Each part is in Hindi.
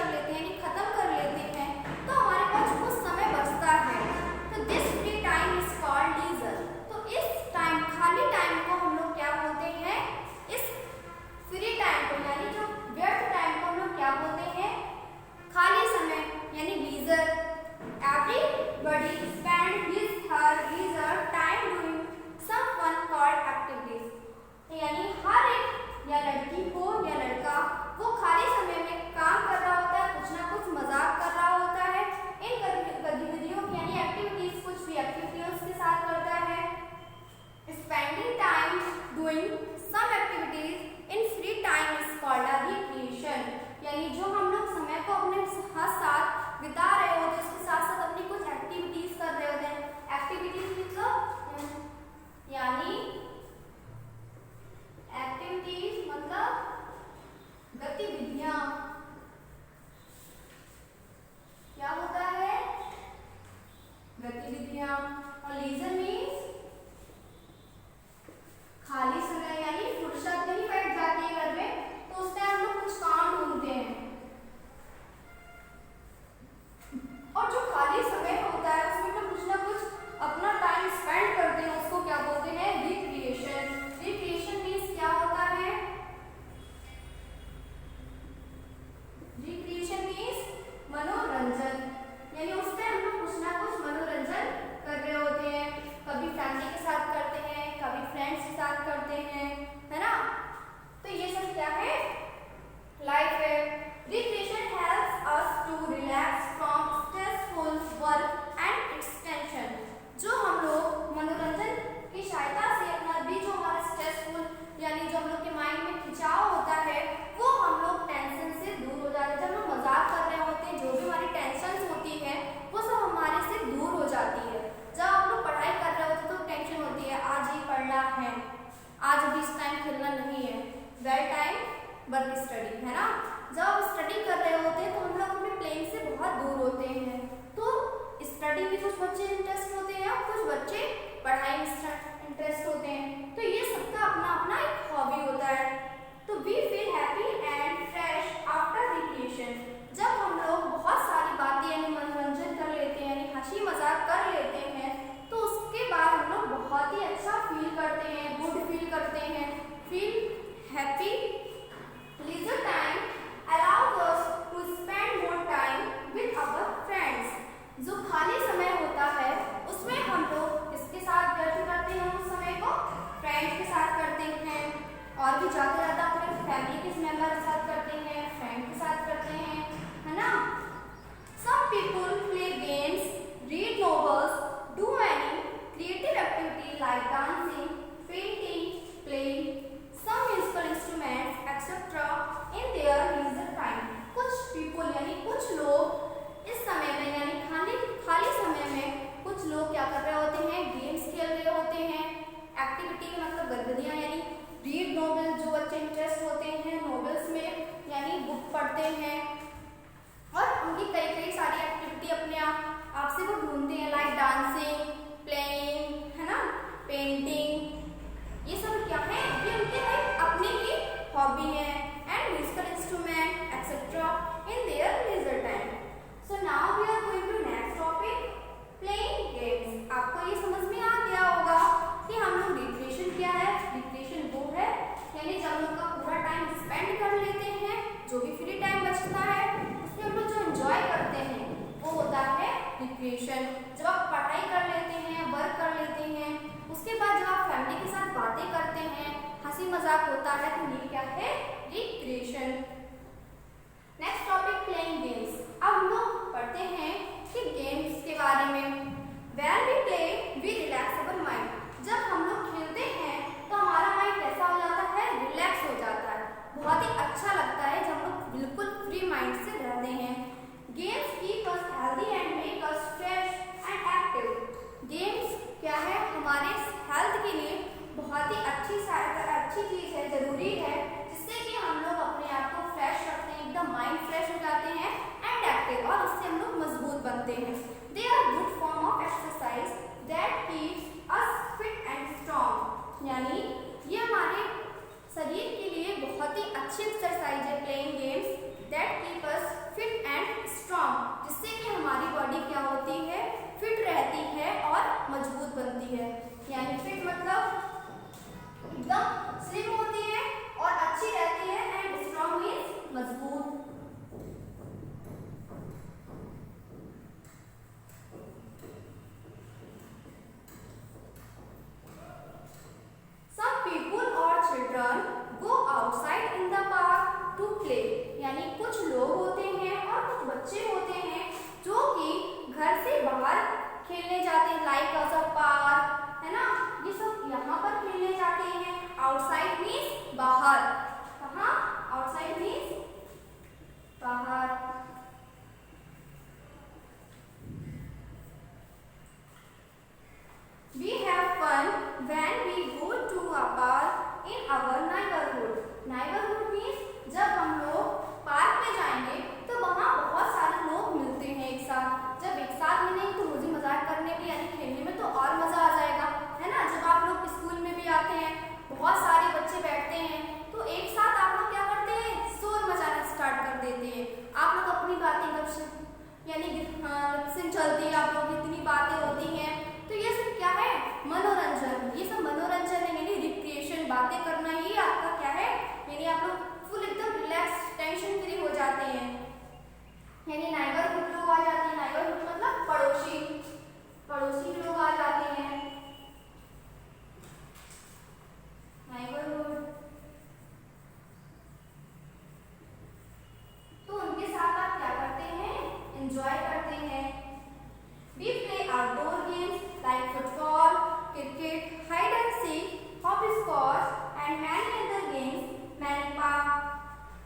कर लेते हैं यानी खत्म कर लेते हैं तो हमारे पास कुछ समय बचता है। तो this free time is called leisure. तो इस टाइम खाली टाइम को हम लोग क्या बोलते हैं? इस फ्री टाइम को यानी जो व्यर्थ टाइम को हम लोग क्या बोलते हैं? खाली समय यानी leisure. Everybody spend his her leisure time doing some fun called activities. यानी हर एक या लड़की को या लड़का वो खाली समय में काम कर रहा होता है, कुछ ना कुछ मजाक कर रहा होता है। इन गतिविधियों यानी एक्टिविटीज कुछ भी एक्टिविटीज के साथ करता है। Spending time doing some activities in free time is called a recreation. यानी जो हम लोग समय को अपने साथ बिता रहे होते हैं उसके साथ साथ अपनी कुछ एक्टिविटीज कर रहे होते हैं। एक्टिविटीज मतलब यानी एक्टिविटीज मतलब गतिविधियां। क्या होता है? गतिविधियां। और लीजर मीन्स खाली समय यानी फुर्सत नहीं बैठ जाती है घर में तो उसमें हम लोग कुछ काम ढूंढते हैं। और जो खाली समय होता है उसमें तो कुछ ना कुछ अपना टाइम स्पेंड करते हैं, उसको क्या बोलते हैं? रिक्रिएशन। रिक्रिएशन मीन्स क्या होता है? रिक्रिएशन मीन्स मनोरंजन। यानी उसमें हम लोग कुछ ना कुछ मनोरंजन कर रहे होते हैं। कभी फैमिली के साथ करते हैं, कभी फ्रेंड्स के साथ करते हैं, है ना? तो ये सब क्या है? लाइफ है। Recreation helps us to relax from stressful work and its tension. जो हम लोग मनोरंजन की सहायता से अपना भी जो हमारा स्ट्रेसफुल यानी जो हम लोग के माइंड में खिंचाव होता है वो हम लोग टेंशन से दूर हो जाते हैं। जब हम मजाक कर रहे होते हैं जो भी हमारी टेंशन होती है वो सब हमारे से दूर हो जाती है। जब हम लोग पढ़ाई कर रहे होते हैं तो टेंशन होती है, आज ही पढ़ना है, आज भी इस टाइम खेलना नहीं है, दैट टाइम वर्क स्टडी, है ना? जब स्टडी कर रहे होते हैं तो हम लोग अपने प्लेन से बहुत दूर होते हैं। तो स्टडी में कुछ बच्चे इंटरेस्ट होते हैं और कुछ बच्चे पढ़ाई में इंटरेस्ट होते हैं। तो ये सबका अपना अपना एक हॉबी होता है। तो we feel happy and fresh after recreation. जब हम लोग बहुत सारी बातें यानी मनोरंजन कर लेते हैं यानी हंसी मजाक कर लेते हैं तो उसके बाद हम लोग बहुत ही अच्छा फील करते हैं, गुड फील करते हैं, feel happy. Leisure time allows us to spend more time with our friends। जो खाली समय होता है उसमें हम लोग किसके साथ व्यर्थ करते हैं? उस समय को फ्रेंड्स के साथ करते हैं और भी ज़्यादा ज़्यादा अपने फैमिली के मेंबर के साथ करते हैं, फ्रेंड के साथ करते हैं, है ना? Some people play games, read novels, do any creative activity like dancing, painting, playing some musical instruments, etc. in their leisure time। कुछ people यानी कुछ लोग इस समय में यानी खाली समय में कुछ लोग क्या कर रहे होते हैं? गेम्स खेल रहे होते हैं। एक्टिविटी मतलब गतिविधियां यानी रीड नॉवेल, जो बच्चे इंटरेस्ट होते हैं नॉवेल्स में यानी बुक पढ़ते हैं और उनकी कई कई सारी एक्टिविटी अपने आप से वो ढूंढते हैं लाइक डांसिंग, प्लेइंग, है ना, पेंटिंग। ये सब क्या है? ये उनके अपने ही हॉबी है। And musical instrument etcetera in their leisure time. So now we are going to next topic, playing games. आपको ये समझ में आ गया होगा कि हम लोग रिक्रिएशन क्या है? रिक्रिएशन वो है यानी जब हम लोग का पूरा टाइम स्पेंड कर लेते हैं, जो भी फ्री टाइम बचता है उसमें हम लोग जो एंजॉय करते हैं वो होता है रिक्रिएशन। जब आप पढ़ाई कर लेते हैं, वर्क कर लेते हैं, उसके बाद जब आप फैमिली के साथ बातें करते हैं, हंसी मजाक होता है, तो ये क्या है? Recreation. Next topic, playing games. अब हम लोग पढ़ते हैं कि गेम्स के बारे में। When we play, we relax our mind। जब हम लोग खेलते हैं तो हमारा माइंड कैसा हो जाता है? रिलैक्स हो जाता है, बहुत ही अच्छा लगता है जब हम लोग बिल्कुल फ्री माइंड से रहते हैं। Games keep us healthy and make us fresh and active. Games क्या है? हमारे हेल्थ के लिए बहुत ही अच्छी चीज़ है, जरूरी है, जिससे कि हम लोग अपने आप को फ्रेश रखते हैं, एकदम माइंड फ्रेश हो जाते हैं एंड एक्टिव, और उससे हम लोग मजबूत बनते हैं। They are good form of exercise that keeps us fit and strong. यानी ये हमारे शरीर के लिए बहुत ही अच्छी एक्सरसाइज है, playing games that keep us fit है। यानी फिट मतलब एकदम स्लिम होती है और अच्छी रहती है। एंड स्ट्रॉन्ग मीन्स मजबूत। Some people or children go outside in the park to play. यानी कुछ लोग होते हैं और कुछ बच्चे होते हैं जो कि घर से बाहर खेलने जाते हैं, लाइक अ पार्क, है ना, ये सब यहाँ पर खेलने जाते हैं। आउटसाइड मीन्स बाहर। कहाँ? आउटसाइड मीन्स बाहर। We have fun when we go to a park in our neighborhood. Neighborhood means जब हम लोग पार्क में जाएंगे तो वहाँ बहुत सारे लोग मिलते हैं एक साथ। जब एक साथ मिलेंगे तो मुझे मजाक करने में यानी खेलने में तो और मजा आ जाएगा, है ना। जब आप लोग स्कूल में भी आते हैं, बहुत सारे बच्चे बैठते हैं तो एक साथ आप लोग क्या करते हैं, शोर मचाना स्टार्ट कर देते हैं। आप लोग अपनी बातें यानी लिपसिंग चलती है, आप लोग इतनी बातें होती हैं। तो ये सब क्या है? मनोरंजन। ये सब मनोरंजन है, यानी रिक्रिएशन, बातें करना ही आपका क्या है, यानी आप लोग फुल एकदम रिलैक्स, टेंशन फ्री हो जाते हैं। यानी नाइबरहुड लोग आ जाते हैं। नाइबरहुड मतलब पड़ोसी, पड़ोसी लोग आ जाते हैं। नाइबरहुड तो उनके साथ आप क्या करते हैं, एंजॉय करते हैं। We play outdoor games like football, cricket, hide and seek, hopscotch and many other games. Many park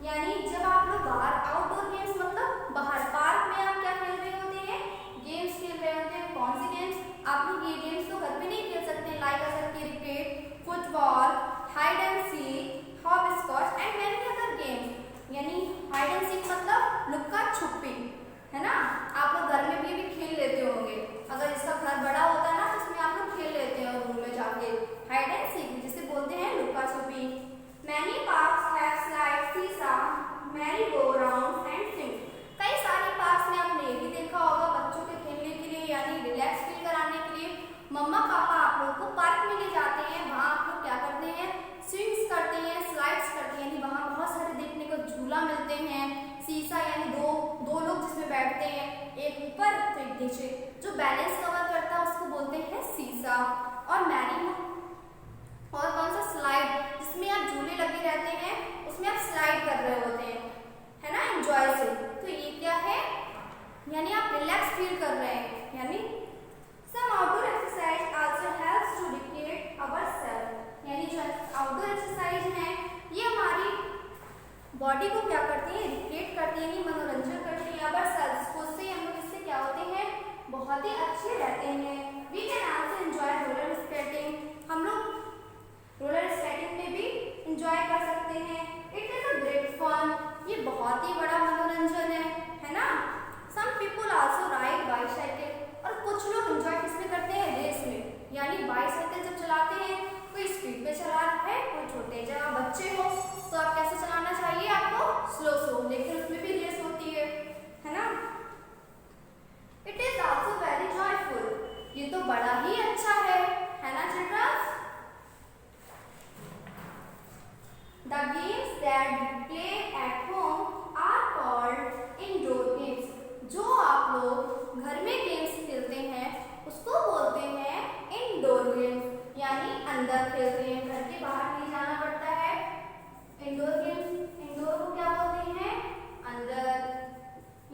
यानी जब आप लोग बाहर, आउटडोर गेम्स मतलब बाहर, पार्क में आप क्या खेल रहे होते हैं, गेम्स खेल रहे होते हैं। कौन से गेम्स? आप लोग ये गेम्स तो घर पे नहीं खेल सकते, like cricket, football, hide and seek, hopscotch and many other games. यानी हाइड एंड सीक मतलब लुक्का छुपी, है ना। आप लोग घर में भी खेल लेते होंगे। अगर इसका घर बड़ा होता है ना तो इसमें आप लोग खेल लेते हैं रूम में जाके हाइड एंड सीक, जिसे बोलते हैं लुका छुपी। मैनी पार्क्स हैव स्लाइड्स, सीसा, merry go round and swing. कई सारे पार्क्स में आपने ये भी देखा होगा, बच्चों के खेलने के लिए यानी रिलैक्स फील कराने के लिए मम्मा पापा आप लोग को पार्क में ले जाते हैं। वहाँ आप लोग क्या करते हैं, स्विंग्स करते हैं, स्लाइड्स करते हैं। यानी वहाँ बहुत सारे देखने को झूला मिलते हैं। सीसा यानी दो लोग जिसमें बैठते हैं, एक ऊपर तो एक नीचे, जो बैलेंस कवर करता है उसको बोलते हैं सीसा। और मैरी, और कौन सा, स्लाइड, जिसमें आप झूले लगे रहते हैं, उसमें आप स्लाइड कर रहे होते हैं, है ना, एंजॉय से। तो ये क्या है, यानी आप रिलैक्स फील कर रहे हैं। यानी some outdoor exercise also helps to recreate ourselves. यानी जो आउटडोर एक्सरसाइज है ये हमारी बॉडी को क्या करती है, रिक्रिएट करती है, मनोरंजन करती है। अवरसेल्फ खुद से हम लोग इससे क्या होते हैं, बहुत ही अच्छे रहते हैं। We can also enjoy roller skating. हम लोग रोलर स्केटिंग में भी एंजॉय कर सकते हैं। It is a great fun. ये बहुत ही बड़ा मनोरंजन है ना। Some people also ride bicycle. और कुछ लोग एंजॉय किसमें करते हैं, रेस में। यानी बाइसाइकिल जब चलाते हैं, कोई स्पीड पे चला रहा है, कोई छोटे जगह बच्चे हो तो आप कैसे चलाना चाहिए, आपको स्लो, लेकिन उसमें भी रेस होती है ना। It is also very joyful. ये तो बड़ा ही अच्छा है ना children. The games that we play at home are called indoor games. जो आप लोग घर में गेम्स खेलते हैं उसको बोलते हैं इंडोर गेम्स, यानी अंदर खेलते हैं, घर के बाहर नहीं जाना पड़ता है। इंडोर गेम्स, इंडोर को क्या बोलते हैं, अंदर।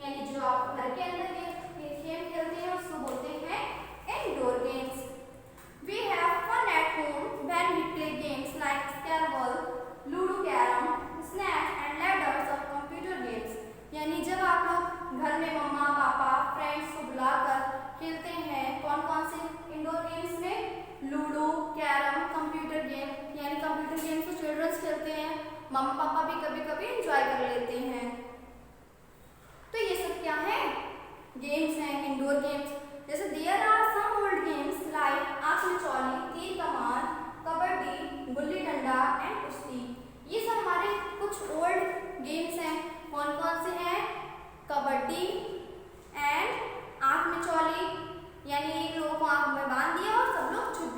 यानी जो आप घर के अंदर गेम खेलते हैं उसको बोलते हैं indoor games. We have fun at home when we play games like Scrabble, ludo, carrom, snacks and ladders और कंप्यूटर गेम्स। यानी जब आप लोग घर में मम्मा पापा फ्रेंड्स को बुलाकर खेलते हैं, कौन से इंडोर गेम्स में, लूडो, कैरम, कंप्यूटर गेम। यानी कंप्यूटर गेम्स तो चिल्ड्रंस खेलते हैं, मम्मा पापा भी कभी कभी एंजॉय कर लेते हैं। तो ये सब क्या है, गेम्स हैं, इंडोर गेम्स। जैसे there are some old games like आंख मिचौली, तीर कमान, कबड्डी, गुल्ली डंडा एंड कुश्ती। ये सब हमारे कुछ ओल्ड गेम्स हैं। कौन से हैं, कबड्डी एंड आंख मिचौली। यानी एक लोगों को आंख में बांध दिया और सब लोग छुप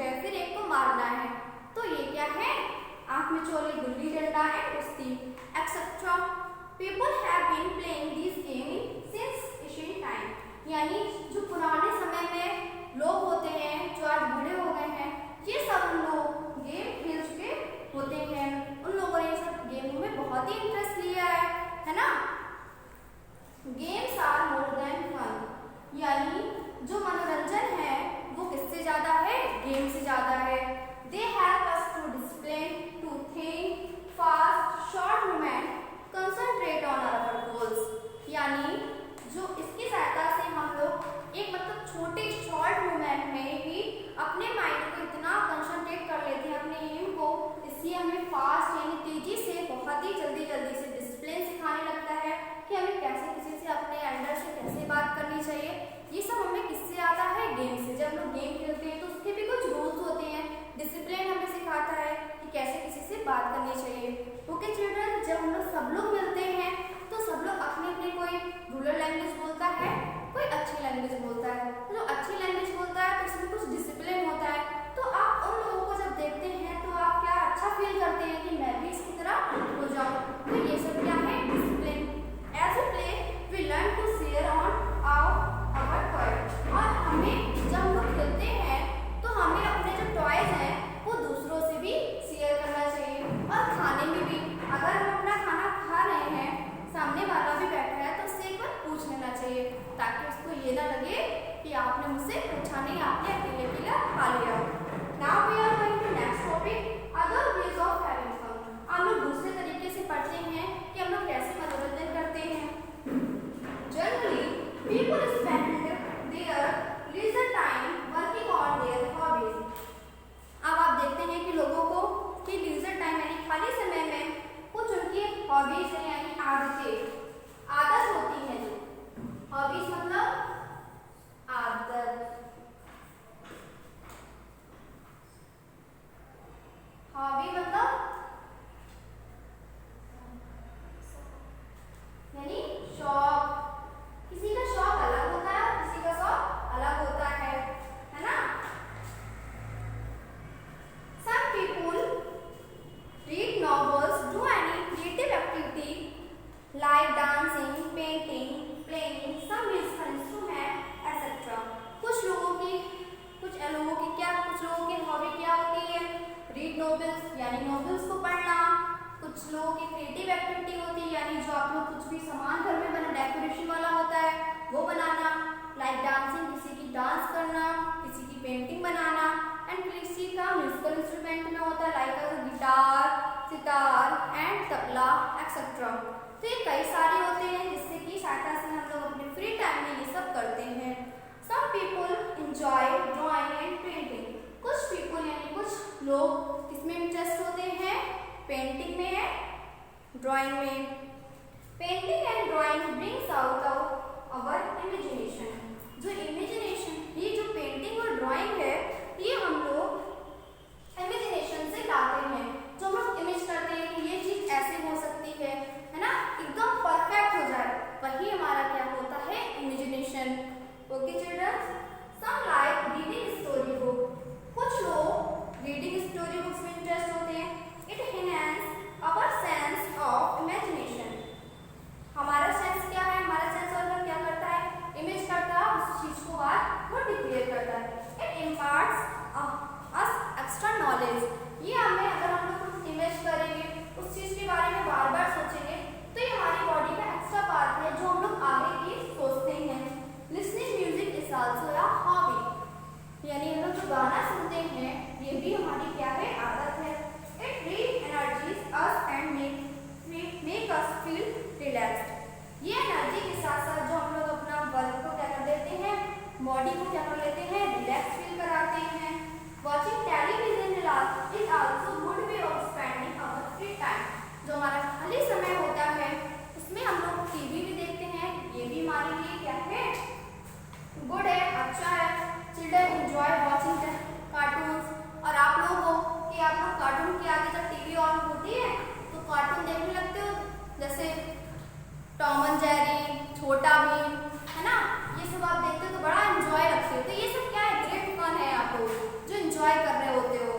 games are more than fun, यानी जो मनोरंजन है वो किससे ज़्यादा है, गेम से ज़्यादा है। They help us to discipline, to think fast, short movement, concentrate on our goals, यानी जो इसकी सहायता से हम लोग एक मतलब छोटे शॉर्ट मूवमेंट में ही अपने माइंड को इतना कंसंट्रेट कर लेते हैं अपने एम को, इसलिए हमें फास्ट यानी तेजी से बहुत ही जल्दी से डिसिप्लिन सिखाने लगता है कि हमें कैसे किसी से अपने अंदर से कैसे बात करनी चाहिए। ये सब हमें किससे आता है, गेम से। जब हम लोग गेम खेलते हैं तो उसके भी कुछ रूल्स होते हैं, डिसिप्लिन हमें सिखाता है कि कैसे किसी से बात करनी चाहिए। ओके चिल्ड्रन, जब हम लोग सब लोग मिलते हैं तो सब लोग अपने अपने कोई रूरल लैंग्वेज बोलता है, कोई अच्छी लैंग्वेज बोलता है। तो जो अच्छी लैंग्वेज बोलता है तो उसमें कुछ डिसिप्लिन होता है, तो आप उन लोगों को जब देखते हैं तो आप क्या अच्छा फील करते हैं कि मैं भी इसकी तरह हो जाऊँ। तो ये सब क्या है, discipline. As a play we learn to share on our toy, और हमें जब हम लोग खेलते हैं तो हमें अपने जो टॉयज हैं वो दूसरों से भी शेयर करना चाहिए। और खाने में भी, अगर हम अपना खाना खा रहे हैं, सामने वाला भी बैठा है तो उससे एक बार पूछ लेना चाहिए, ताकि उसको ये ना लगे कि आपने मुझसे पूछा नहीं, आपने अकेले अकेला खा लिया। Now we are going to next topic, other ways of having fun. हम लोग दूसरे तरीके से पढ़ते हैं कि हम लोग कैसे मनोरंजन करते हैं। Generally people spend their leisure time working on their hobbies. अब आप देखते हैं कि लोगों को कि लीजर टाइम यानी खाली समय में कुछ उनकी हॉबीज है यानी आदत होती है। जो हॉबीज मतलब आदत, हॉबी मतलब यानी शौक। किसी का शौक अलग होता है, किसी का शौक अलग होता है ना। Some people read novels, do any creative activity like dancing, painting, playing some musical instrument, etc. कुछ लोगों की हॉबी क्या होती है, रीड नॉवेल्स यानी नॉवेल्स को पढ़ना। कुछ लोगों की क्रिएटिव एक्टिविटी होती है, यानी जो आप लोग कुछ भी सामान घर में बना डेकोरेशन वाला होता है वो बनाना, लाइक डांसिंग किसी की डांस करना, किसी की पेंटिंग बनाना, एंड किसी का म्यूजिकल इंस्ट्रूमेंट में होता है like guitar, sitar and tabla etcetera. तो ये कई सारे होते हैं जिससे कि सहायता से हम लोग अपने फ्री टाइम में ये सब करते हैं। Some people enjoy drawing and painting. कुछ पीपल यानी कुछ लोग किसमें इंटरेस्ट होते हैं, पेंटिंग में है, ड्राइंग में। Painting and drawing brings out our imagination. जो इमेजिनेशन, ये जो पेंटिंग और ड्राइंग है ये हम लोग इमेजिनेशन से लाते हैं। जो हम लोग इमेज करते हैं कि ये चीज ऐसे हो सकती है ना, एकदम परफेक्ट हो जाए, वही हमारा क्या होता है, imagination. Okay children, some like reading story book. कुछ लोग रीडिंग स्टोरी बुक्स में इंटरेस्ट होते हैं। It enhance our sense of imagination. हमारा सेंस क्या है, हमारा सेंस ऑर्गन क्या करता है, इमेज करता है, उस चीज को बाद वो डिक्लेयर करता है। It imparts us extra knowledge. ये हमें, अगर हम लोग कुछ इमेज करेंगे, उस चीज के बारे में बार बार सोचेंगे, तो ये हमारी बॉडी का एक्स्ट्रा पार्ट है जो हम लोग आगे की सोचते हैं। Listening music is also a hobby, यानी हम लोग जो गाना सुनते हैं ये भी हमारी क्या है, आदत है। It reenergises us and make us feel relaxed. ये एनर्जी के साथ साथ जो हम लोग अपना वर्क को क्या कर देते हैं, बॉडी को क्या कर लेते हैं, रिलैक्स फील कराते हैं। Watching television is also good way of spending our free time. जो हमारा खाली समय होता है उसमें हम लोग टीवी भी देखते हैं, ये भी हमारे लिए क्या है, गुड है, अच्छा है। Children enjoy watching cartoons. और आप लोग हो कि आप लोग कार्टून के आगे जब टीवी ऑन होती है तो कार्टून देखने लगते हो, जैसे टॉम एंड जेरी, छोटा भीम, है ना, ये सब आप देखते हो तो बड़ा एंजॉय रखते हो। तो ये सब क्या है, ग्रेट फन है, आप लोग जो एंजॉय कर रहे होते हो।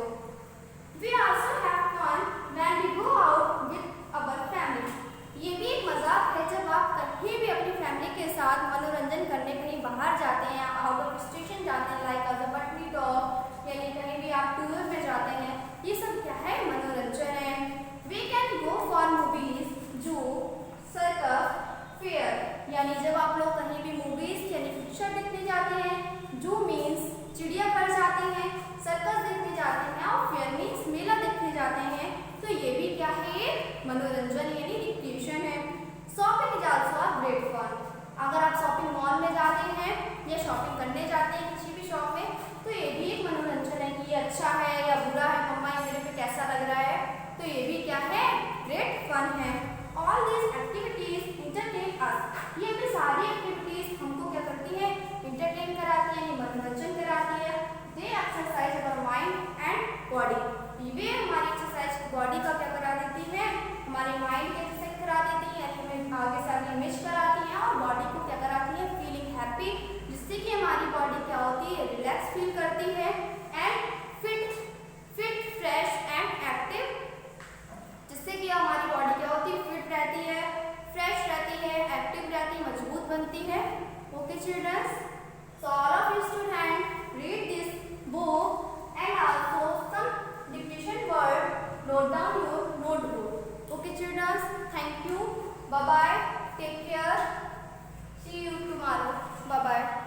यानी जब आप लोग कहीं भी मूवीज यानी पिक्चर देखने जाते हैं, जू मीन्स चिड़ियाघर जाते हैं, सर्कस देखने जाते हैं और फेयर मीन्स मेला देखने जाते हैं, तो ये भी क्या है, मनोरंजन यानी रिक्रिएशन है। Shopping is also a great fun. अगर आप शॉपिंग मॉल में जाते हैं या शॉपिंग करने जाते हैं किसी भी शॉप में, तो ये भी एक मनोरंजन है कि ये अच्छा है या बुरा है, मम्मा ये मेरे पे कैसा लग रहा है, तो ये भी क्या है, ग्रेट फन है। ऑल दिस एक्टिविटीज इंटरटेन अस। ये भी सारी एक्टिविटीज हमको क्या करती है, इंटरटेन कराती है, मनोरंजन कराती है। They exercise our mind and body. वे हमारी एक्सरसाइज बॉडी का क्या करा देती है, हमारे माइंड की एक्सरसाइज करा देती है, यानी हमें आगे से आगे इमेज कराती है, और बॉडी को क्या कराती है, फीलिंग हैप्पी, जिससे कि हमारी बॉडी क्या होती है, रिलैक्स फील करती है, and fit fresh and active, जिससे कि हमारी बॉडी क्या होती है, फिट रहती है, फ्रेश रहती है, एक्टिव रहती है, मजबूत बनती है। Okay childrens, so all of you students read this book and also some dictation word, note down your notebook. Okay children, thank you, bye bye, take care, see you tomorrow, bye bye.